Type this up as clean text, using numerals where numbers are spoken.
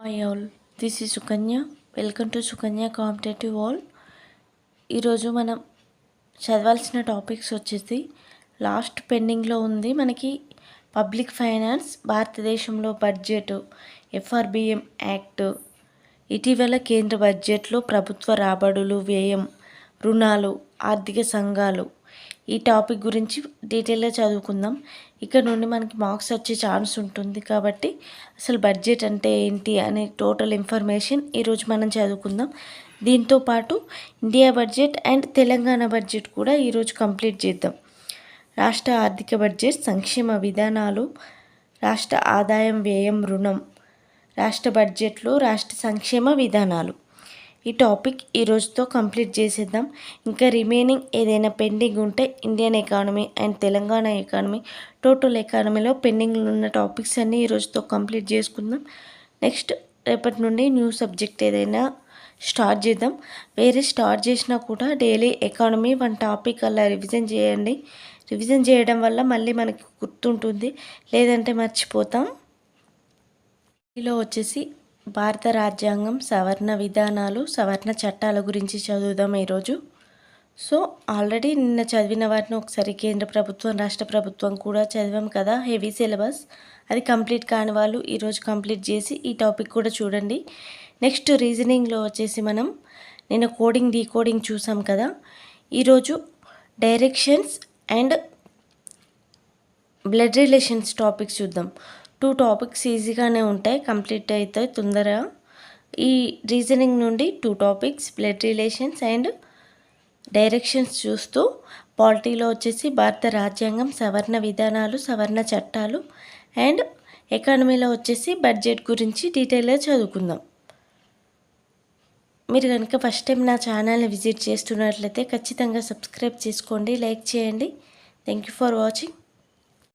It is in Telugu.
Hi all, this is Sukanya. Welcome to Sukanya competitive all. ఈరోజు మనం చదవాల్సిన టాపిక్స్ వచ్చేసి లాస్ట్ పెండింగ్లో ఉంది మనకి పబ్లిక్ ఫైనాన్స్, భారతదేశంలో బడ్జెట్, ఎఫ్ఆర్బిఎం యాక్ట్, ఇటీవల కేంద్ర బడ్జెట్లో ప్రభుత్వ రాబడులు, వ్యయం, రుణాలు, ఆర్థిక సంఘాలు. ఈ టాపిక్ గురించి డీటెయిల్గా చదువుకుందాం. ఇక్కడ నుండి మనకి మార్క్స్ వచ్చే ఛాన్స్ ఉంటుంది కాబట్టి అసలు బడ్జెట్ అంటే ఏంటి అనే టోటల్ ఇన్ఫర్మేషన్ ఈరోజు మనం చదువుకుందాం. దీంతోపాటు India budget and Telangana budget కూడా ఈరోజు కంప్లీట్ చేద్దాం. రాష్ట్ర ఆర్థిక బడ్జెట్, సంక్షేమ విధానాలు, రాష్ట్ర ఆదాయం, వ్యయం, రుణం, రాష్ట్ర బడ్జెట్లో రాష్ట్ర సంక్షేమ విధానాలు. ఈ టాపిక్ ఈరోజుతో కంప్లీట్ చేసేద్దాం. ఇంకా రిమైనింగ్ ఏదైనా పెండింగ్ ఉంటే Indian economy and Telangana economy, total ఎకానమీలో పెండింగ్ ఉన్న టాపిక్స్ అన్నీ ఈరోజుతో కంప్లీట్ చేసుకుందాం. నెక్స్ట్ రేపటి నుండి న్యూ సబ్జెక్ట్ ఏదైనా స్టార్ట్ చేద్దాం. వేరే స్టార్ట్ చేసినా కూడా డైలీ ఎకానమీ వన్ టాపిక్ అలా రివిజన్ చేయండి. రివిజన్ చేయడం వల్ల మళ్ళీ మనకి గుర్తుంటుంది, లేదంటే మర్చిపోతాం. ఇలా వచ్చేసి భారత రాజ్యాంగం, సవరణ విధానాలు, సవరణ చట్టాల గురించి చదువుదాం ఈరోజు. సో ఆల్రెడీ నిన్న చదివిన వాటిని ఒకసారి కేంద్ర ప్రభుత్వం, రాష్ట్ర ప్రభుత్వం కూడా చదివాం కదా, హెవీ సిలబస్. అది కంప్లీట్ కాని వాళ్ళు ఈరోజు కంప్లీట్ చేసి ఈ టాపిక్ కూడా చూడండి. నెక్స్ట్ రీజనింగ్లో వచ్చేసి మనం నిన్న కోడింగ్, డీకోడింగ్ చూసాం కదా. ఈరోజు directions and blood relations topics చూద్దాం. 2 టాపిక్స్ ఈజీగానే ఉంటాయి, కంప్లీట్ అవుతాయి తొందరగా. ఈ రీజనింగ్ నుండి 2 topics blood relations and directions చూస్తూ, పాలిటీలో వచ్చేసి భారత రాజ్యాంగం, సవరణ విధానాలు, సవరణ చట్టాలు, అండ్ ఎకానమీలో వచ్చేసి బడ్జెట్ గురించి డీటెయిల్గా చదువుకుందాం. మీరు కనుక ఫస్ట్ టైం నా ఛానల్ని విజిట్ చేస్తున్నట్లయితే ఖచ్చితంగా సబ్స్క్రైబ్ చేసుకోండి, లైక్ చేయండి. Thank you for watching.